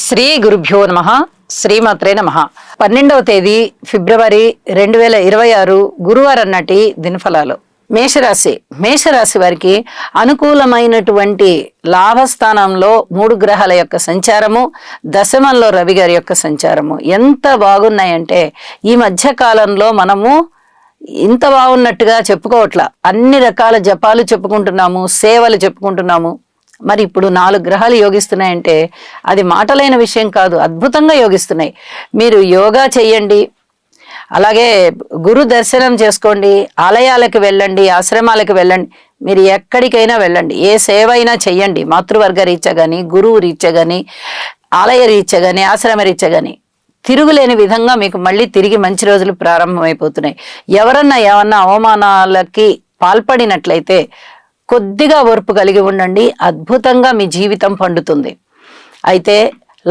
శ్రీ గురుభ్యో నమః. శ్రీమాత్రే నమః. 12వ తేదీ ఫిబ్రవరి 2026 గురువారం నాటి దినఫలాలు. మేషరాశి వారికి అనుకూలమైనటువంటి లాభస్థానంలో 3 గ్రహాల యొక్క సంచారము, దశమంలో రవి గారి యొక్క సంచారము ఎంత బాగున్నాయంటే ఈ మధ్య కాలంలో మనము ఇంత బాగున్నట్టుగా చెప్పుకోవట్లా. అన్ని రకాల జపాలు చెప్పుకుంటున్నాము, సేవలు చెప్పుకుంటున్నాము. మరి ఇప్పుడు 4 గ్రహాలు యోగిస్తున్నాయంటే అది మాటలైన విషయం కాదు, అద్భుతంగా యోగిస్తున్నాయి. మీరు యోగా చెయ్యండి, అలాగే గురు దర్శనం చేసుకోండి, ఆలయాలకు వెళ్ళండి, ఆశ్రమాలకు వెళ్ళండి, మీరు ఎక్కడికైనా వెళ్ళండి, ఏ సేవ అయినా చెయ్యండి. మాతృవర్గ రీత్యా కానీ, గురువు రీత్యా కానీ, ఆలయ రీత్యా కానీ, ఆశ్రమ రీత్యా కానీ తిరుగులేని విధంగా మీకు మళ్ళీ తిరిగి మంచి రోజులు ప్రారంభమైపోతున్నాయి. ఎవరన్నా ఏమన్నా అవమానాలకి పాల్పడినట్లయితే కొద్దిగా ఓర్పు కలిగి ఉండండి, అద్భుతంగా మీ జీవితం పండుతుంది. అయితే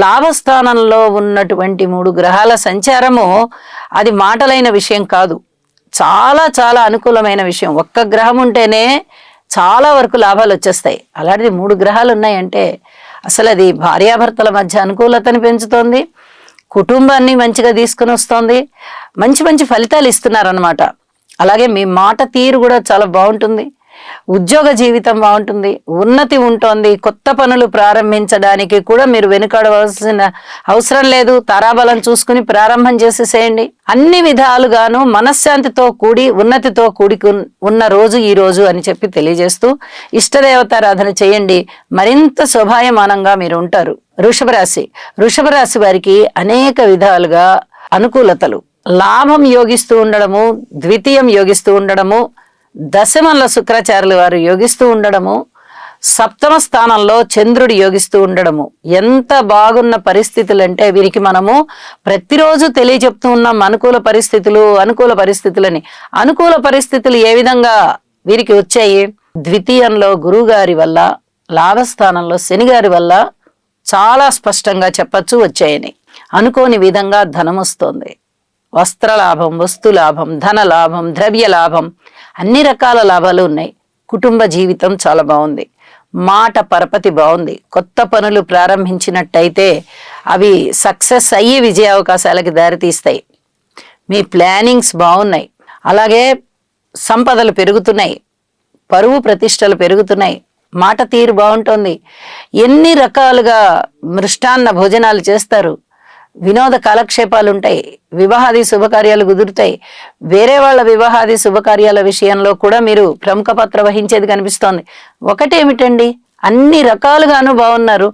లాభస్థానంలో ఉన్నటువంటి 3 గ్రహాల సంచారము అది మాటలైన విషయం కాదు, చాలా చాలా అనుకూలమైన విషయం. ఒక్క గ్రహం ఉంటేనే చాలా వరకు లాభాలు వచ్చేస్తాయి. అలాంటిది 3 గ్రహాలు ఉన్నాయంటే అసలు అది భార్యాభర్తల మధ్య అనుకూలతని పెంచుతోంది, కుటుంబాన్ని మంచిగా తీసుకుని వస్తుంది, మంచి మంచి ఫలితాలు ఇస్తున్నారన్నమాట. అలాగే మీ మాట తీరు కూడా చాలా బాగుంటుంది, ఉద్యోగ జీవితం బాగుంటుంది, ఉన్నతి ఉంటుంది. కొత్త పనులు ప్రారంభించడానికి కూడా మీరు వెనుకాడవలసిన అవసరం లేదు. తారాబలం చూసుకుని ప్రారంభం చేసేసేయండి. అన్ని విధాలుగాను మనశ్శాంతితో కూడి ఉన్నతితో కూడి ఉన్న రోజు ఈ రోజు అని చెప్పి తెలియజేస్తూ ఇష్టదేవతారాధన చేయండి, మరింత శోభాయమానంగా మీరు ఉంటారు. వృషభ రాశి వారికి అనేక విధాలుగా అనుకూలతలు. లాభం యోగిస్తూ ఉండడము, ద్వితీయం యోగిస్తూ ఉండడము, దశమంలో శుక్రాచార్యులు వారు యోగిస్తూ ఉండడము, సప్తమ స్థానంలో చంద్రుడు యోగిస్తూ ఉండడము ఎంత బాగున్న పరిస్థితులు అంటే వీరికి మనము ప్రతిరోజు తెలియజెప్తూ ఉన్నాం అనుకూల పరిస్థితులని. అనుకూల పరిస్థితులు ఏ విధంగా వీరికి వచ్చాయి? ద్వితీయంలో గురువు గారి వల్ల, లాభస్థానంలో శని గారి వల్ల చాలా స్పష్టంగా చెప్పచ్చు వచ్చాయని. అనుకోని విధంగా ధనం వస్తుంది, వస్త్రలాభం, వస్తులాభం, ధన లాభం, ద్రవ్య లాభం, అన్ని రకాల లాభాలు ఉన్నాయి. కుటుంబ జీవితం చాలా బాగుంది, మాట పరపతి బాగుంది. కొత్త పనులు ప్రారంభించినట్టయితే అవి సక్సెస్ అయ్యి విజయ అవకాశాలకి దారితీస్తాయి. మీ ప్లానింగ్స్ బాగున్నాయి. అలాగే సంపదలు పెరుగుతున్నాయి, పరువు ప్రతిష్టలు పెరుగుతున్నాయి, మాట తీరు బాగుంటుంది. ఎన్ని రకాలుగా మృష్టాన్న భోజనాలు చేస్తారు, వినోద కాలక్షేపాలు ఉంటాయి, వివాహాది శుభకార్యాలు కుదురుతాయి. వేరే వాళ్ళ వివాహాది శుభకార్యాల విషయంలో కూడా మీరు ప్రముఖ పాత్ర వహించేది కనిపిస్తోంది. ఒకటేమిటండి, అన్ని రకాలుగాను బాగున్నారు.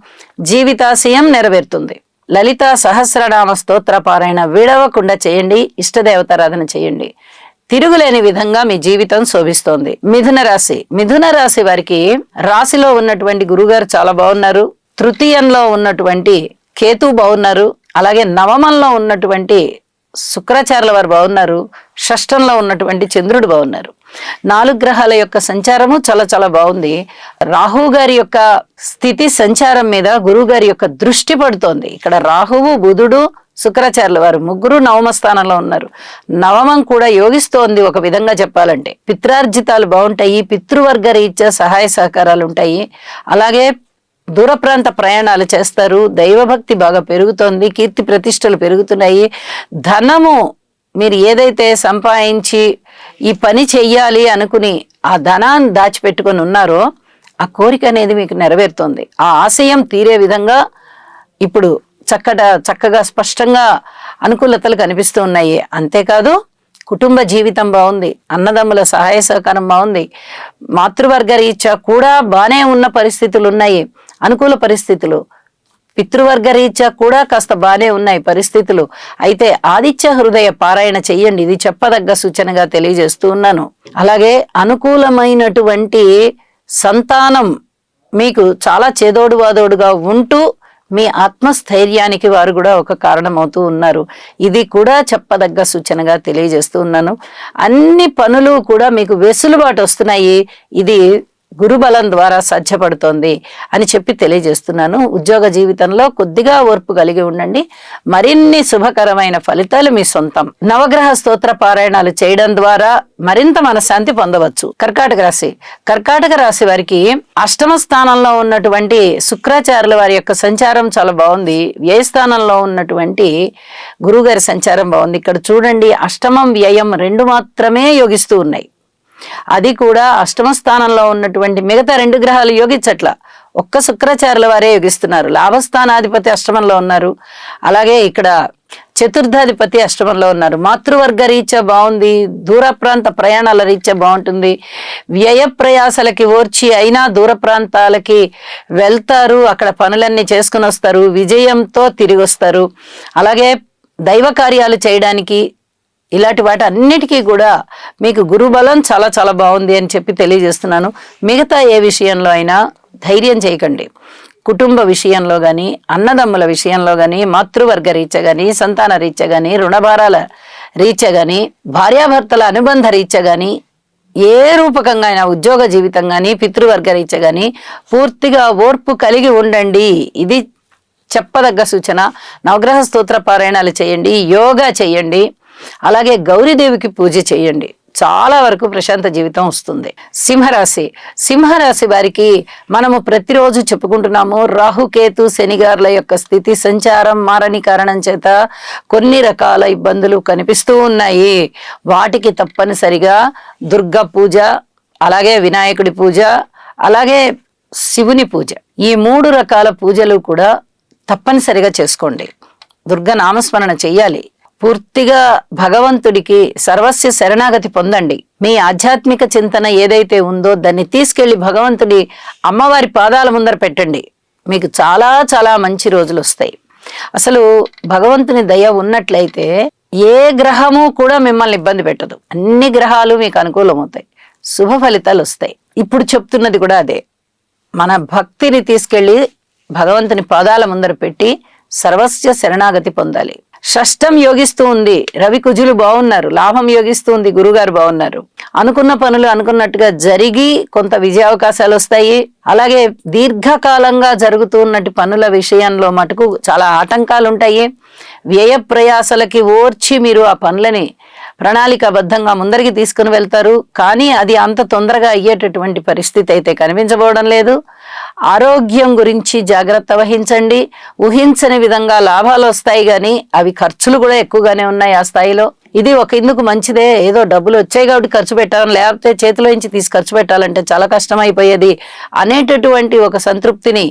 జీవితాశయం నెరవేరుతుంది. లలిత సహస్రనామ స్తోత్ర పారాయణ విడవకుండా చేయండి, ఇష్టదేవతారాధన చేయండి. తిరుగులేని విధంగా మీ జీవితం శోభిస్తోంది. మిథున రాశి వారికి రాశిలో ఉన్నటువంటి గురుగారు చాలా బాగున్నారు, తృతీయంలో ఉన్నటువంటి కేతు బాగున్నారు, అలాగే నవమంలో ఉన్నటువంటి శుక్రాచార్యుల వారు బాగున్నారు, షష్టంలో ఉన్నటువంటి చంద్రుడు బాగున్నారు. 4 గ్రహాల యొక్క సంచారము చాలా చాలా బాగుంది. రాహు గారి యొక్క స్థితి సంచారం మీద గురువు గారి యొక్క దృష్టి పడుతోంది. ఇక్కడ రాహువు, బుధుడు, శుక్రాచార్యుల వారు ముగ్గురు నవమ స్థానంలో ఉన్నారు. నవమం కూడా యోగిస్తోంది ఒక విధంగా చెప్పాలంటే. పిత్రార్జితాలు బాగుంటాయి, పితృవర్గ రీత్యా సహాయ సహకారాలు ఉంటాయి. అలాగే దూర ప్రాంత ప్రయాణాలు చేస్తారు, దైవభక్తి బాగా పెరుగుతోంది, కీర్తి ప్రతిష్టలు పెరుగుతున్నాయి. ధనము మీరు ఏదైతే సంపాదించి ఈ పని చెయ్యాలి అనుకుని ఆ ధనాన్ని దాచిపెట్టుకొని ఉన్నారో ఆ కోరిక అనేది మీకు నెరవేరుతోంది. ఆ ఆశయం తీరే విధంగా ఇప్పుడు చక్కగా స్పష్టంగా అనుకూలతలు కనిపిస్తూ ఉన్నాయి. అంతేకాదు కుటుంబ జీవితం బాగుంది, అన్నదమ్ముల సహాయ సహకారం బాగుంది, మాతృవర్గ రీత్యా కూడా బానే ఉన్న పరిస్థితులు ఉన్నాయి, అనుకూల పరిస్థితులు. పితృవర్గ రీత్యా కూడా కాస్త బానే ఉన్నాయి పరిస్థితులు. అయితే ఆదిత్య హృదయ పారాయణ చెయ్యండి, ఇది చెప్పదగ్గ సూచనగా తెలియజేస్తూ ఉన్నాను. అలాగే అనుకూలమైనటువంటి సంతానం మీకు చాలా చేదోడు వాదోడుగా ఉంటూ మీ ఆత్మస్థైర్యానికి వారు కూడా ఒక కారణం అవుతూ ఉన్నారు. ఇది కూడా చెప్పదగ్గ సూచనగా తెలియజేస్తూ ఉన్నాను. అన్ని పనులు కూడా మీకు వెసులుబాటు వస్తున్నాయి. ఇది గురుబలం ద్వారా సాధ్యపడుతోంది అని చెప్పి తెలియజేస్తున్నాను. ఉద్యోగ జీవితంలో కొద్దిగా ఓర్పు కలిగి ఉండండి. మరిన్ని శుభకరమైన ఫలితాలు మీ సొంతం. నవగ్రహ స్తోత్ర పారాయణాలు చేయడం ద్వారా మరింత మనశ్శాంతి పొందవచ్చు. కర్కాటక రాశి వారికి అష్టమ స్థానంలో ఉన్నటువంటి శుక్రాచార్యుల వారి యొక్క సంచారం చాలా బాగుంది. వ్యయ స్థానంలో ఉన్నటువంటి గురువు గారి సంచారం బాగుంది. ఇక్కడ చూడండి, అష్టమం వ్యయం రెండు మాత్రమే యోగిస్తూ ఉన్నాయి. అది కూడా అష్టమ స్థానంలో ఉన్నటువంటి మిగతా రెండు గ్రహాలు యోగించట్ల, ఒక్క శుక్రాచార్యుల వారే యోగిస్తున్నారు. లాభస్థానాధిపతి అష్టమంలో ఉన్నారు, అలాగే ఇక్కడ చతుర్థాధిపతి అష్టమంలో ఉన్నారు. మాతృవర్గ రీత్యా బాగుంది, దూర ప్రాంత ప్రయాణాల రీత్యా బాగుంటుంది. వ్యయ ప్రయాసలకి ఓర్చి అయినా దూర ప్రాంతాలకి వెళ్తారు, అక్కడ పనులన్నీ చేసుకుని వస్తారు, విజయంతో తిరిగి వస్తారు. అలాగే దైవ కార్యాలు చేయడానికి ఇలాంటి వాటి అన్నిటికీ కూడా మీకు గురుబలం చాలా చాలా బాగుంది అని చెప్పి తెలియజేస్తున్నాను. మిగతా ఏ విషయంలో అయినా ధైర్యం చేయకండి. కుటుంబ విషయంలో కానీ, అన్నదమ్ముల విషయంలో కానీ, మాతృవర్గ రీత్యా కానీ, సంతాన రీత్యా కానీ, రుణభారాల రీత్యా కానీ, భార్యాభర్తల అనుబంధ రీత్యా కానీ, ఏ రూపకంగా అయినా ఉద్యోగ జీవితం కానీ, పితృవర్గ రీత్యా కానీ పూర్తిగా ఓర్పు కలిగి ఉండండి. ఇది చెప్పదగ్గ సూచన. నవగ్రహ స్తోత్ర పారాయణాలు చేయండి, యోగా చేయండి, అలాగే గౌరీదేవికి పూజ చేయండి. చాలా వరకు ప్రశాంత జీవితం వస్తుంది. సింహరాశి వారికి మనము ప్రతిరోజు చెప్పుకుంటున్నాము, రాహుకేతు శనిగారుల యొక్క స్థితి సంచారం మారని కారణం చేత కొన్ని రకాల ఇబ్బందులు కనిపిస్తూ ఉన్నాయి. వాటికి తప్పనిసరిగా దుర్గా పూజ, అలాగే వినాయకుడి పూజ, అలాగే శివుని పూజ, ఈ 3 రకాల పూజలు కూడా తప్పనిసరిగా చేసుకోండి. దుర్గా నామస్మరణ చెయ్యాలి. పూర్తిగా భగవంతుడికి సర్వస్వ శరణాగతి పొందండి. మీ ఆధ్యాత్మిక చింతన ఏదైతే ఉందో దాన్ని తీసుకెళ్లి భగవంతుడి అమ్మవారి పాదాల ముందర పెట్టండి. మీకు చాలా చాలా మంచి రోజులు వస్తాయి. అసలు భగవంతుని దయ ఉన్నట్లయితే ఏ గ్రహము కూడా మిమ్మల్ని ఇబ్బంది పెట్టదు. అన్ని గ్రహాలు మీకు అనుకూలమవుతాయి, శుభ ఫలితాలు వస్తాయి. ఇప్పుడు చెప్తున్నది కూడా అదే. మన భక్తిని తీసుకెళ్లి భగవంతుని పాదాల ముందర పెట్టి సర్వస్వ శరణాగతి పొందాలి. షష్టం యోగిస్తూ ఉంది, రవి కుజులు బాగున్నారు, లాభం యోగిస్తూ ఉంది, గురుగారు బాగున్నారు. అనుకున్న పనులు అనుకున్నట్టుగా జరిగి కొంత విజయావకాశాలు వస్తాయి. అలాగే దీర్ఘకాలంగా జరుగుతూ ఉన్నట్టు పనుల విషయంలో మటుకు చాలా ఆటంకాలు ఉంటాయి. వ్యయ ప్రయాసలకి ఓర్చి మీరు ఆ పనులని ప్రణాళికాబద్ధంగా ముందరికి తీసుకుని వెళ్తారు. కానీ అది అంత తొందరగా అయ్యేటటువంటి పరిస్థితి అయితే కనిపించబోవడం లేదు. ఆరోగ్యం గురించి జాగ్రత్త వహించండి. ఊహించని విధంగా లాభాలు వస్తాయి, కానీ అవి ఖర్చులు కూడా ఎక్కువగానే ఉన్నాయి ఆ స్థాయిలో. ఇది ఒక ఇందుకు మంచిదే, ఏదో డబ్బులు వచ్చాయి కాబట్టి ఖర్చు పెట్టాలని, లేకపోతే చేతిలో నుంచి తీసి ఖర్చు పెట్టాలంటే చాలా కష్టమైపోయేది అనేటటువంటి ఒక సంతృప్తిని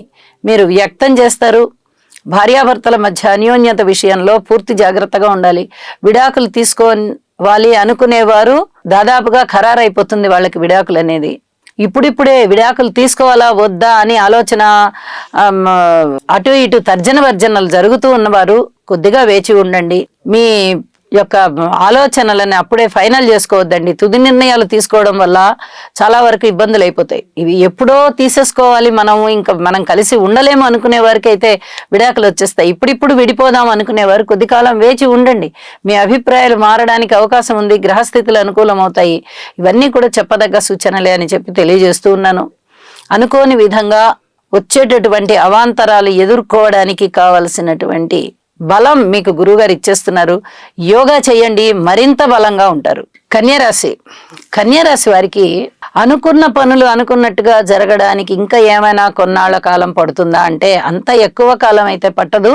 మీరు వ్యక్తం చేస్తారు. భార్యాభర్తల మధ్య అన్యోన్యత విషయంలో పూర్తి జాగ్రత్తగా ఉండాలి. విడాకులు తీసుకోవాలి అనుకునేవారు దాదాపుగా ఖరారైపోతుంది వాళ్ళకి విడాకులు అనేది. ఇప్పుడిప్పుడే విడాకులు తీసుకోవాలా వద్దా అని ఆలోచన అటు ఇటు తర్జన భర్జనలు జరుగుతూ ఉన్నవారు కొద్దిగా వేచి ఉండండి. మీ యొక్క ఆలోచనలని అప్పుడే ఫైనల్ చేసుకోవద్దండి. తుది నిర్ణయాలు తీసుకోవడం వల్ల చాలా వరకు ఇబ్బందులు అయిపోతాయి. ఇవి ఎప్పుడో తీసేసుకోవాలి, మనం కలిసి ఉండలేము అనుకునే వారికి అయితే విడాకులు వచ్చేస్తాయి. ఇప్పుడిప్పుడు విడిపోదాం అనుకునేవారు కొద్ది కాలం వేచి ఉండండి. మీ అభిప్రాయాలు మారడానికి అవకాశం ఉంది. గ్రహస్థితులు అనుకూలం అవుతాయి. ఇవన్నీ కూడా చెప్పదగ్గ సూచనలే అని చెప్పి తెలియజేస్తూ ఉన్నాను. అనుకోని విధంగా వచ్చేటటువంటి అవాంతరాలు ఎదుర్కోవడానికి కావలసినటువంటి బలం మీకు గురువుగారు ఇచ్చేస్తున్నారు. యోగా చేయండి, మరింత బలంగా ఉంటారు. కన్యారాశి వారికి అనుకున్న పనులు అనుకున్నట్టుగా జరగడానికి ఇంకా ఏమైనా కొన్నాళ్ల కాలం పడుతుందా అంటే అంత ఎక్కువ కాలం అయితే పట్టదు.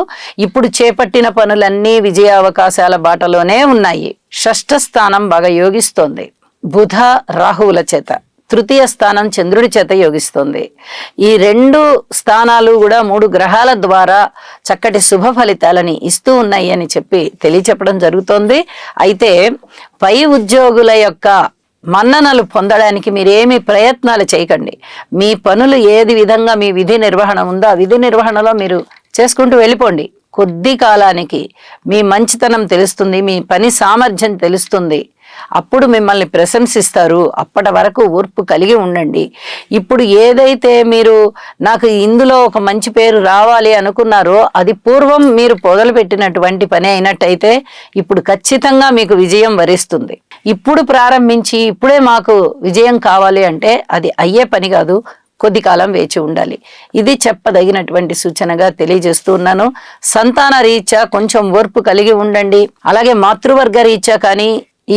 ఇప్పుడు చేపట్టిన పనులన్నీ విజయావకాశాల బాటలోనే ఉన్నాయి. షష్ఠ స్థానం బాగా యోగిస్తోంది బుధ రాహువుల చేత. తృతీయ స్థానం చంద్రుడి చేత యోగిస్తుంది. ఈ 2 స్థానాలు కూడా 3 గ్రహాల ద్వారా చక్కటి శుభ ఫలితాలని ఇస్తూ ఉన్నాయి అని చెప్పి తెలియచెప్పడం జరుగుతోంది. అయితే పై ఉద్యోగుల యొక్క మన్ననలు పొందడానికి మీరేమి ప్రయత్నాలు చేయకండి. మీ పనులు ఏది విధంగా మీ విధి నిర్వహణ ఉందో ఆ విధి నిర్వహణలో మీరు చేసుకుంటూ వెళ్ళిపోండి. కొద్ది కాలానికి మీ మంచితనం తెలుస్తుంది, మీ పని సామర్థ్యం తెలుస్తుంది. అప్పుడు మిమ్మల్ని ప్రశంసిస్తారు. అప్పటి వరకు ఓర్పు కలిగి ఉండండి. ఇప్పుడు ఏదైతే మీరు నాకు ఇందులో ఒక మంచి పేరు రావాలి అనుకున్నారో అది పూర్వం మీరు మొదలుపెట్టినటువంటి పని అయినట్టయితే ఇప్పుడు ఖచ్చితంగా మీకు విజయం వరిస్తుంది. ఇప్పుడు ప్రారంభించి ఇప్పుడే మాకు విజయం కావాలి అంటే అది అయ్యే పని కాదు. కొద్ది కాలం వేచి ఉండాలి. ఇది చెప్పదగినటువంటి సూచనగా తెలియజేస్తూ ఉన్నాను. సంతాన రీత్యా కొంచెం ఓర్పు కలిగి ఉండండి. అలాగే మాతృవర్గ రీత్యా కానీ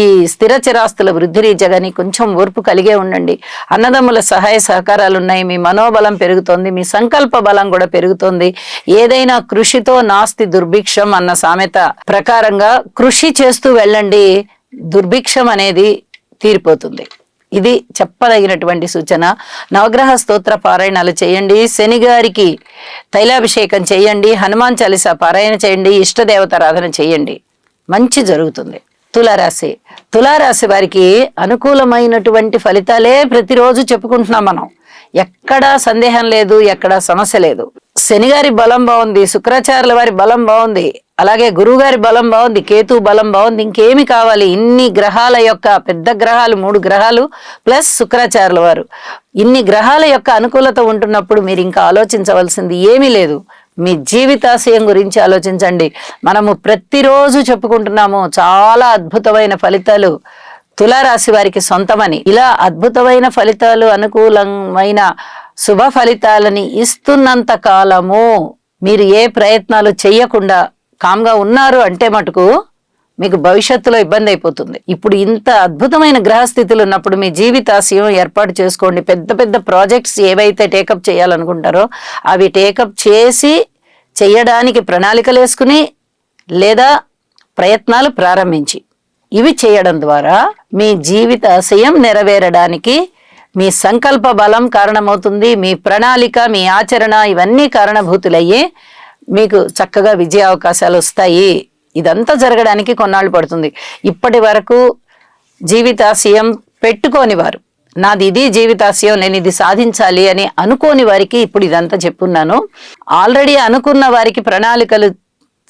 ఈ స్థిర చిరాస్తుల వృద్ధి రీత్యా కానీ కొంచెం ఓర్పు కలిగే ఉండండి. అన్నదమ్ముల సహాయ సహకారాలు ఉన్నాయి. మీ మనోబలం పెరుగుతోంది. మీ సంకల్ప బలం కూడా పెరుగుతోంది. ఏదైనా కృషితో నాస్తి దుర్భిక్షం అన్న సామెత ప్రకారంగా కృషి చేస్తూ వెళ్ళండి. దుర్భిక్షం అనేది తీరిపోతుంది. ఇది చెప్పదగినటువంటి సూచన. నవగ్రహ స్తోత్ర పారాయణాలు చేయండి. శనిగారికి తైలాభిషేకం చేయండి. హనుమాన్ చాలీసా పారాయణ చేయండి. ఇష్టదేవతారాధన చేయండి. మంచి జరుగుతుంది. తులారాశి. తులారాశి వారికి అనుకూలమైనటువంటి ఫలితాలే ప్రతిరోజు చెప్పుకుంటున్నాం మనం. ఎక్కడా సందేహం లేదు, ఎక్కడా సమస్య లేదు. శనిగారి బలం బాగుంది, శుక్రాచార్యుల వారి బలం బాగుంది, అలాగే గురువు గారి బలం బాగుంది, కేతు బలం బాగుంది. ఇంకేమి కావాలి? ఇన్ని గ్రహాల యొక్క పెద్ద గ్రహాలు 3 గ్రహాలు ప్లస్ శుక్రాచార్యుల వారు, ఇన్ని గ్రహాల యొక్క అనుకూలత ఉంటున్నప్పుడు మీరు ఇంకా ఆలోచించవలసింది ఏమీ లేదు. మీ జీవితాశయం గురించి ఆలోచించండి. మనము ప్రతిరోజు చెప్పుకుంటున్నాము చాలా అద్భుతమైన ఫలితాలు తులారాశి వారికి సొంతమని. ఇలా అద్భుతమైన ఫలితాలు, అనుకూలమైన శుభ ఫలితాలని ఇస్తున్నంత కాలము మీరు ఏ ప్రయత్నాలు చేయకుండా కామ్గా ఉన్నారు అంటే మటుకు మీకు భవిష్యత్తులో ఇబ్బంది అయిపోతుంది. ఇప్పుడు ఇంత అద్భుతమైన గ్రహస్థితులు ఉన్నప్పుడు మీ జీవితాశయం ఏర్పాటు చేసుకోండి. పెద్ద పెద్ద ప్రాజెక్ట్స్ ఏవైతే టేకప్ చేయాలనుకుంటారో అవి టేకప్ చేసి చేయడానికి ప్రణాళికలు వేసుకుని లేదా ప్రయత్నాలు ప్రారంభించి ఇవి చేయడం ద్వారా మీ జీవితాశయం నెరవేరడానికి మీ సంకల్ప బలం కారణమవుతుంది. మీ ప్రణాళిక, మీ ఆచరణ ఇవన్నీ కారణభూతులయ్యి మీకు చక్కగా విజయ అవకాశాలు వస్తాయి. ఇదంతా జరగడానికి కొన్నాళ్ళు పడుతుంది. ఇప్పటి వరకు జీవితాశయం పెట్టుకోని వారు, నాది ఇది జీవితాశయం, నేను ఇది సాధించాలి అని అనుకోని వారికి ఇప్పుడు ఇదంతా చెప్పున్నాను. ఆల్రెడీ అనుకున్న వారికి ప్రణాళికలు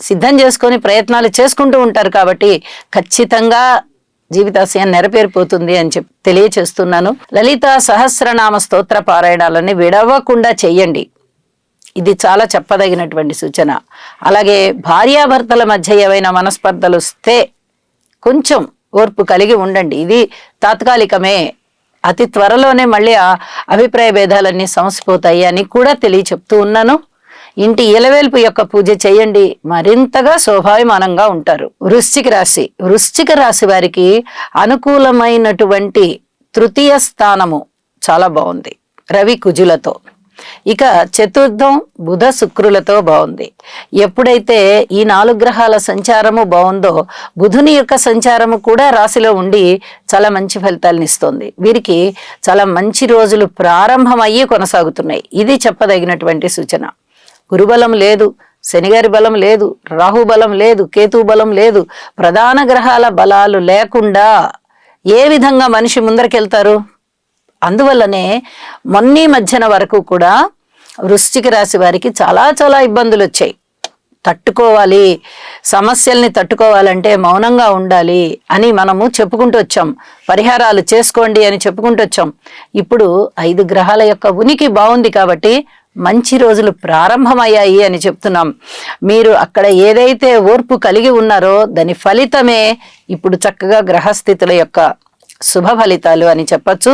సిద్ధం చేసుకొని ప్రయత్నాలు చేసుకుంటూ ఉంటారు కాబట్టి ఖచ్చితంగా జీవితాశయం నెరవేరిపోతుంది అని తెలియచేస్తున్నాను. లలితా సహస్రనామ స్తోత్ర పారాయణాలని విడవకుండా చెయ్యండి. ఇది చాలా చెప్పదగినటువంటి సూచన. అలాగే భార్యాభర్తల మధ్య ఏవైనా మనస్పర్ధలు వస్తే కొంచెం ఓర్పు కలిగి ఉండండి. ఇది తాత్కాలికమే, అతి త్వరలోనే మళ్ళీ ఆ అభిప్రాయ భేదాలన్నీ సమసిపోతాయి అని కూడా చెప్తూ ఉన్నాను. ఇంటి ఇలవేల్పు యొక్క పూజ చేయండి, మరింతగా శోభాయమానంగా ఉంటారు. వృశ్చిక రాశి. వృశ్చిక రాశి వారికి అనుకూలమైనటువంటి తృతీయ స్థానము చాలా బాగుంది రవి కుజులతో. ఇక చతుర్థం బుధ శుక్రులతో బాగుంది. ఎప్పుడైతే ఈ 4 గ్రహాల సంచారము బాగుందో బుధుని యొక్క సంచారము కూడా రాశిలో ఉండి చాలా మంచి ఫలితాలను ఇస్తుంది. వీరికి చాలా మంచి రోజులు ప్రారంభమయ్యి కొనసాగుతున్నాయి. ఇది చెప్పదగినటువంటి సూచన. గురుబలం లేదు, శనిగారి బలం లేదు, రాహు బలం లేదు, కేతు బలం లేదు. ప్రధాన గ్రహాల బలాలు లేకుండా ఏ విధంగా మనిషి ముందరికెళ్తారు? అందువల్లనే మొన్నీ మధ్యన వరకు కూడా వృశ్చిక రాశి వారికి చాలా చాలా ఇబ్బందులు వచ్చాయి. తట్టుకోవాలి, సమస్యల్ని తట్టుకోవాలంటే మౌనంగా ఉండాలి అని మనము చెప్పుకుంటూ వచ్చాం. పరిహారాలు చేసుకోండి అని చెప్పుకుంటూ వచ్చాం. ఇప్పుడు 5 గ్రహాల యొక్క ఉనికి బాగుంది కాబట్టి మంచి రోజులు ప్రారంభమయ్యాయి అని చెప్తున్నాం. మీరు అక్కడ ఏదైతే ఓర్పు కలిగి ఉన్నారో దాని ఫలితమే ఇప్పుడు చక్కగా గ్రహస్థితుల యొక్క శుభ ఫలితాలు అని చెప్పచ్చు.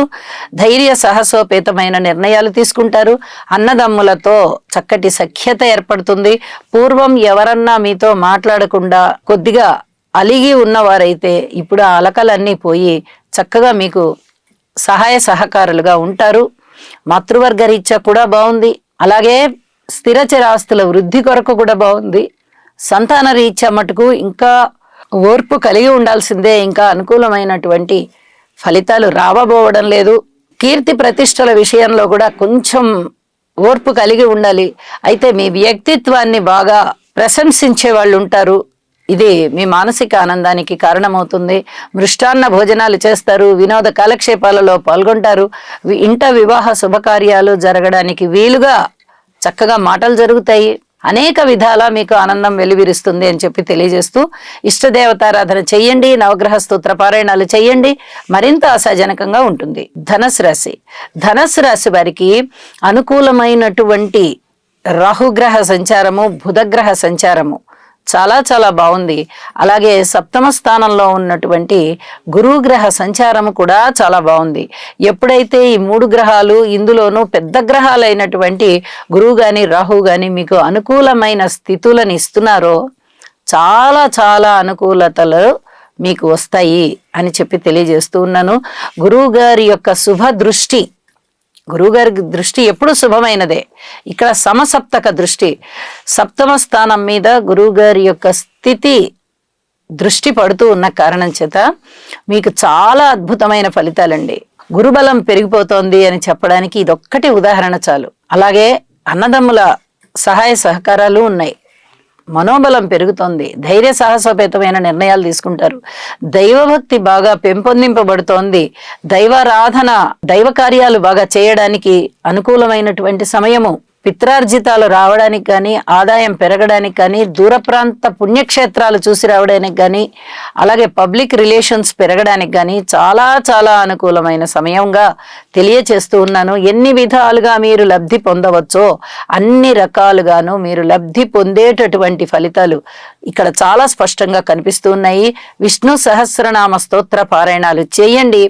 ధైర్య సాహసోపేతమైన నిర్ణయాలు తీసుకుంటారు. అన్నదమ్ములతో చక్కటి సఖ్యత ఏర్పడుతుంది. పూర్వం ఎవరన్నా మీతో మాట్లాడకుండా కొద్దిగా అలిగి ఉన్నవారైతే ఇప్పుడు ఆ అలకలన్నీ పోయి చక్కగా మీకు సహాయ సహకారులుగా ఉంటారు. మాతృవర్గ రీత్యా కూడా బాగుంది. అలాగే స్థిర చిరాస్తుల వృద్ధి కొరకు కూడా బాగుంది. సంతాన రీత్యా మటుకు ఇంకా ఓర్పు కలిగి ఉండాల్సిందే. ఇంకా అనుకూలమైనటువంటి ఫలితాలు రావబోవడం లేదు. కీర్తి ప్రతిష్టల విషయంలో కూడా కొంచెం ఓర్పు కలిగి ఉండాలి. అయితే మీ వ్యక్తిత్వాన్ని బాగా ప్రశంసించే వాళ్ళు ఉంటారు. ఇది మీ మానసిక ఆనందానికి కారణమవుతుంది. మృష్టాన్న భోజనాలు చేస్తారు, వినోద కాలక్షేపాలలో పాల్గొంటారు. ఇంట వివాహ శుభకార్యాలు జరగడానికి వీలుగా చక్కగా మాటలు జరుగుతాయి. అనేక విధాల మీకు ఆనందం వెలువిరుస్తుంది అని చెప్పి తెలియజేస్తూ ఇష్టదేవతారాధన చెయ్యండి, నవగ్రహ స్తోత్ర పారాయణాలు చెయ్యండి, మరింత ఆశాజనకంగా ఉంటుంది. ధనస్సు రాశి వారికి అనుకూలమైనటువంటి రాహుగ్రహ సంచారము, బుధగ్రహ సంచారము చాలా చాలా బాగుంది. అలాగే సప్తమ స్థానంలో ఉన్నటువంటి గురుగ్రహ సంచారము కూడా చాలా బాగుంది. ఎప్పుడైతే ఈ 3 గ్రహాలు, ఇందులోనూ పెద్ద గ్రహాలైనటువంటి గురువు గాని రాహు గాని మీకు అనుకూలమైన స్థితులను ఇస్తున్నారో చాలా చాలా అనుకూలతలు మీకు వస్తాయి అని చెప్పి తెలియజేస్తూ ఉన్నాను. గురువు గారి యొక్క శుభ దృష్టి, గురువుగారి దృష్టి ఎప్పుడు శుభమైనదే. ఇక్కడ సమసప్తక దృష్టి, సప్తమ స్థానం మీద గురువుగారి యొక్క స్థితి దృష్టి పడుతూ ఉన్న కారణం చేత మీకు చాలా అద్భుతమైన ఫలితాలండి. గురుబలం పెరిగిపోతోంది అని చెప్పడానికి ఇదొక్కటి ఉదాహరణ చాలు. అలాగే అన్నదమ్ముల సహాయ సహకారాలు ఉన్నాయి, మనోబలం పెరుగుతోంది, ధైర్య సాహసోపేతమైన నిర్ణయాలు తీసుకుంటారు, దైవభక్తి బాగా పెంపొందింపబడుతోంది, దైవారాధన, దైవ కార్యాలు బాగా చేయడానికి అనుకూలమైనటువంటి సమయము, పిత్రార్జితాలు రావడానికి కానీ, ఆదాయం పెరగడానికి కానీ, దూర ప్రాంత పుణ్యక్షేత్రాలు చూసి రావడానికి కానీ, అలాగే పబ్లిక్ రిలేషన్స్ పెరగడానికి కానీ చాలా చాలా అనుకూలమైన సమయంగా తెలియచేస్తూ ఉన్నాను. ఎన్ని విధాలుగా మీరు లబ్ధి పొందవచ్చో అన్ని రకాలుగాను మీరు లబ్ధి పొందేటటువంటి ఫలితాలు ఇక్కడ చాలా స్పష్టంగా కనిపిస్తూ ఉన్నాయి. విష్ణు సహస్రనామ స్తోత్ర పారాయణాలు చేయండి,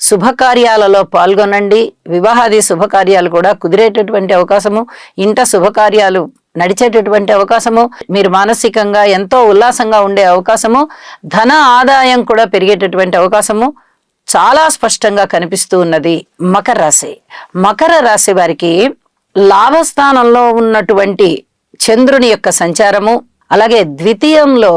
శుభకార్యాలలో పాల్గొనండి. వివాహాది శుభకార్యాలు కూడా కుదిరేటటువంటి అవకాశము, ఇంట శుభకార్యాలు నడిచేటటువంటి అవకాశము, మీరు మానసికంగా ఎంతో ఉల్లాసంగా ఉండే అవకాశము, ధన ఆదాయం కూడా పెరిగేటటువంటి అవకాశము చాలా స్పష్టంగా కనిపిస్తూ ఉన్నది. మకర రాశి వారికి లాభస్థానంలో ఉన్నటువంటి చంద్రుని యొక్క సంచారము, అలాగే ద్వితీయంలో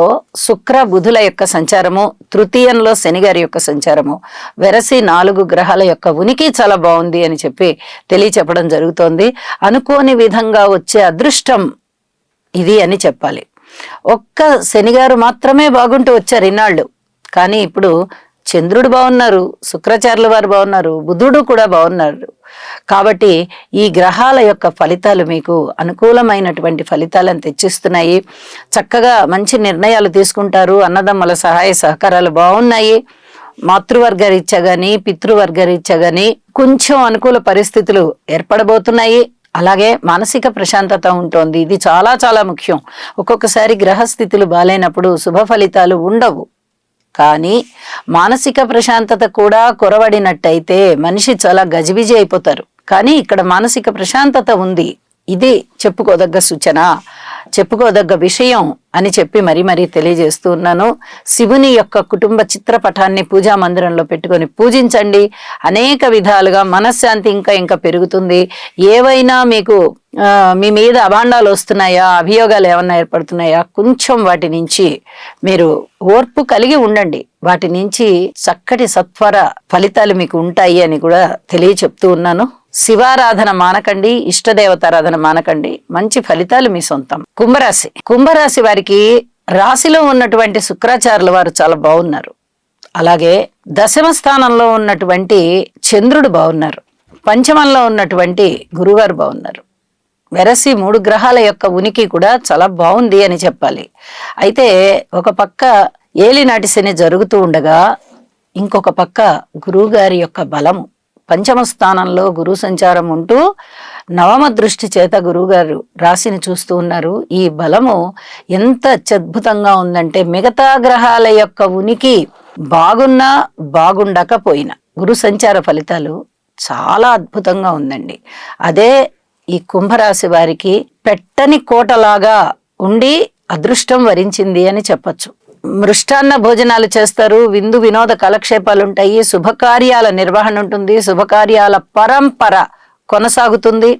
శుక్ర బుధుల యొక్క సంచారము, తృతీయంలో శనిగారి యొక్క సంచారము, వెరసి 4 గ్రహాల యొక్క ఉనికి చాలా బాగుంది అని చెప్పి తెలియచెప్పడం జరుగుతోంది. అనుకోని విధంగా వచ్చే అదృష్టం ఇది అని చెప్పాలి. ఒక్క శనిగారు మాత్రమే బాగుంటూ వచ్చారు ఇన్నాళ్ళు, కానీ ఇప్పుడు చంద్రుడు బాగున్నారు, శుక్రాచార్యుల వారు బాగున్నారు, బుధుడు కూడా బాగున్నారు. కాబట్టి ఈ గ్రహాల యొక్క ఫలితాలు మీకు అనుకూలమైనటువంటి ఫలితాలను తెచ్చిస్తున్నాయి. చక్కగా మంచి నిర్ణయాలు తీసుకుంటారు, అన్నదమ్ముల సహాయ సహకారాలు బాగున్నాయి. మాతృవర్గరీత్యా గాని, పితృవర్గరీత్యా గాని కొంచెం అనుకూల పరిస్థితులు ఏర్పడబోతున్నాయి. అలాగే మానసిక ప్రశాంతత ఉంటుంది, ఇది చాలా చాలా ముఖ్యం. ఒక్కొక్కసారి గ్రహస్థితులు బాలేనప్పుడు శుభ ఫలితాలు ఉండవు, కానీ మానసిక ప్రశాంతత కూడా కొరవడినట్టయితే మనిషి చాలా గజిబిజి అయిపోతారు. కానీ ఇక్కడ మానసిక ప్రశాంతత ఉంది, ఇది చెప్పుకోదగ్గ సూచన, చెప్పుకోదగ్గ విషయం అని చెప్పి మరీ తెలియజేస్తూ ఉన్నాను. శివుని యొక్క కుటుంబ చిత్రపటాన్ని పూజా మందిరంలో పెట్టుకొని పూజించండి. అనేక విధాలుగా మనశ్శాంతి ఇంకా పెరుగుతుంది. ఏవైనా మీకు మీ మీద అభాండాలు వస్తున్నాయా, అభియోగాలు ఏమన్నా ఏర్పడుతున్నాయా, కొంచెం వాటి నుంచి మీరు ఓర్పు కలిగి ఉండండి. వాటి నుంచి చక్కటి సత్వర ఫలితాలు మీకు ఉంటాయి అని కూడా తెలియచెప్తూ ఉన్నాను. శివారాధన మానకండి, ఇష్టదేవతారాధన మానకండి, మంచి ఫలితాలు మీ సొంతం. కుంభరాశి వారికి రాశిలో ఉన్నటువంటి శుక్రాచార్యుల వారు చాలా బాగున్నారు. అలాగే దశమ స్థానంలో ఉన్నటువంటి చంద్రుడు బాగున్నారు, పంచమంలో ఉన్నటువంటి గురుగారు బాగున్నారు. వెరసి 3 గ్రహాల యొక్క ఉనికి కూడా చాలా బాగుంది అని చెప్పాలి. అయితే ఒక పక్క ఏలినాటి శని జరుగుతూ ఉండగా ఇంకొక పక్క గురువుగారి యొక్క బలము, పంచమ స్థానంలో గురు సంచారం ఉంటూ నవమ దృష్టి చేత గురువుగారు రాశిని చూస్తూ ఉన్నారు. ఈ బలము ఎంత అత్యద్భుతంగా ఉందంటే మిగతా గ్రహాల యొక్క ఉనికి బాగున్నా బాగుండకపోయినా గురు సంచార ఫలితాలు చాలా అద్భుతంగా ఉందండి. అదే ఈ కుంభరాశి వారికి పెట్టని కోటలాగా ఉండి అదృష్టం వరించింది అని చెప్పచ్చు. మృష్టాన్న భోజనాలు చేస్తారు, విందు వినోద కాలక్షేపాలు ఉంటాయి, శుభకార్యాల నిర్వహణ ఉంటుంది, శుభకార్యాల పరంపర కొనసాగుతుంది,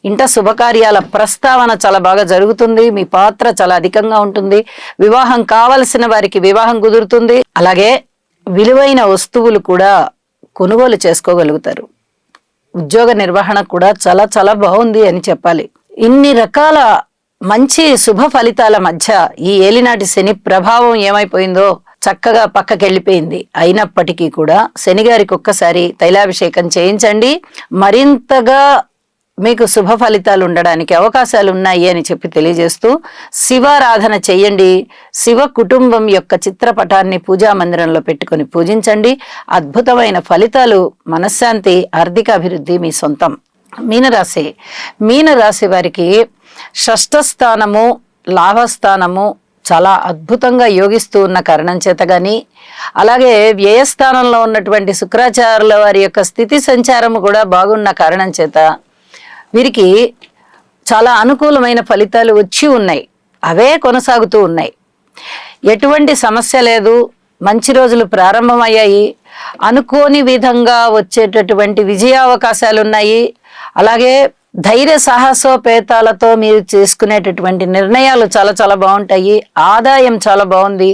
ఇంట శుభకార్యాల ప్రస్తావన చాలా బాగా జరుగుతుంది, మీ పాత్ర చాలా అధికంగా ఉంటుంది, వివాహం కావలసిన వారికి వివాహం కుదురుతుంది. అలాగే విలువైన వస్తువులు కూడా కొనుగోలు చేసుకోగలుగుతారు. ఉద్యోగ నిర్వహణ కూడా చాలా చాలా బాగుంది అని చెప్పాలి. ఇన్ని రకాల మంచి శుభ ఫలితాల మధ్య ఈ ఏలినాటి శని ప్రభావం ఏమైపోయిందో చక్కగా పక్కకెళ్ళిపోయింది. అయినప్పటికీ కూడా శనిగారికి ఒక్కసారి తైలాభిషేకం చేయించండి, మరింతగా మీకు శుభ ఫలితాలు ఉండడానికి అవకాశాలు ఉన్నాయి అని చెప్పి తెలియజేస్తూ శివారాధన చెయ్యండి. శివ కుటుంబం యొక్క చిత్రపటాన్ని పూజా మందిరంలో పెట్టుకొని పూజించండి. అద్భుతమైన ఫలితాలు, మనశ్శాంతి, ఆర్థిక అభివృద్ధి మీ సొంతం. మీనరాశి వారికి షష్ఠ స్థానము, లాభస్థానము చాలా అద్భుతంగా యోగిస్తూ ఉన్న కారణం చేత గాని, అలాగే వ్యయస్థానంలో ఉన్నటువంటి శుక్రాచార్యుల వారి యొక్క స్థితి సంచారము కూడా బాగున్న కారణం చేత వీరికి చాలా అనుకూలమైన ఫలితాలు వచ్చి ఉన్నాయి. అవే కొనసాగుతూ ఉన్నాయి. ఎటువంటి సమస్య లేదు. మంచి రోజులు ప్రారంభమయ్యాయి. అనుకోని విధంగా వచ్చేటటువంటి విజయావకాశాలు ఉన్నాయి. అలాగే ధైర్య సాహసోపేతాలతో మీరు చేసుకునేటటువంటి నిర్ణయాలు చాలా చాలా బాగుంటాయి. ఆదాయం చాలా బాగుంది.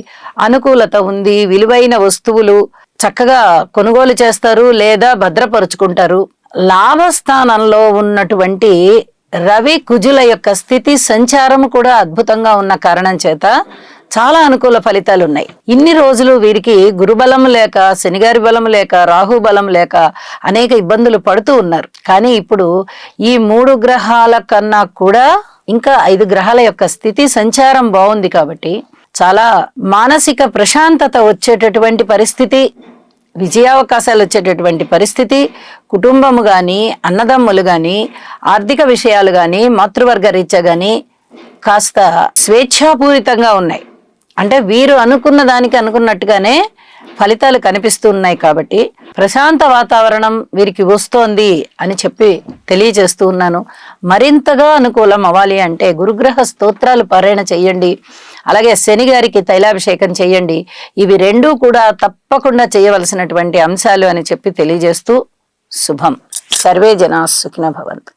అనుకూలత ఉంది. విలువైన వస్తువులు చక్కగా కొనుగోలు చేస్తారు లేదా భద్రపరుచుకుంటారు. లాభస్థానంలో ఉన్నటువంటి రవి కుజుల యొక్క స్థితి సంచారం కూడా అద్భుతంగా ఉన్న కారణం చేత చాలా అనుకూల ఫలితాలు ఉన్నాయి. ఇన్ని రోజులు వీరికి గురుబలం లేక, శనిగారి బలం లేక, రాహు బలం లేక అనేక ఇబ్బందులు పడుతూ ఉన్నారు. కానీ ఇప్పుడు ఈ 3 గ్రహాల కన్నా కూడా ఇంకా 5 గ్రహాల యొక్క స్థితి సంచారం బాగుంది కాబట్టి చాలా మానసిక ప్రశాంతత వచ్చేటటువంటి పరిస్థితి, విజయావకాశాలు వచ్చేటటువంటి పరిస్థితి, కుటుంబము కానీ, అన్నదమ్ములు కానీ, ఆర్థిక విషయాలు కానీ, మాతృవర్గ రీత్యా కానీ కాస్త స్వేచ్ఛాపూరితంగా ఉన్నాయి. అంటే వీరు అనుకున్న దానికి అనుకున్నట్టుగానే ఫలితాలు కనిపిస్తున్నాయి. కాబట్టి ప్రశాంత వాతావరణం వీరికి వస్తోంది అని చెప్పి తెలియజేస్తూ ఉన్నాను. మరింతగా అనుకూలం అవ్వాలి అంటే గురుగ్రహ స్తోత్రాలు పారాయణ చెయ్యండి. అలాగే శని గారికి తైలాభిషేకం చెయ్యండి. ఇవి 2 కూడా తప్పకుండా చేయవలసినటువంటి అంశాలు అని చెప్పి తెలియజేస్తూ శుభం. సర్వే జనా సుఖినో భవంతు.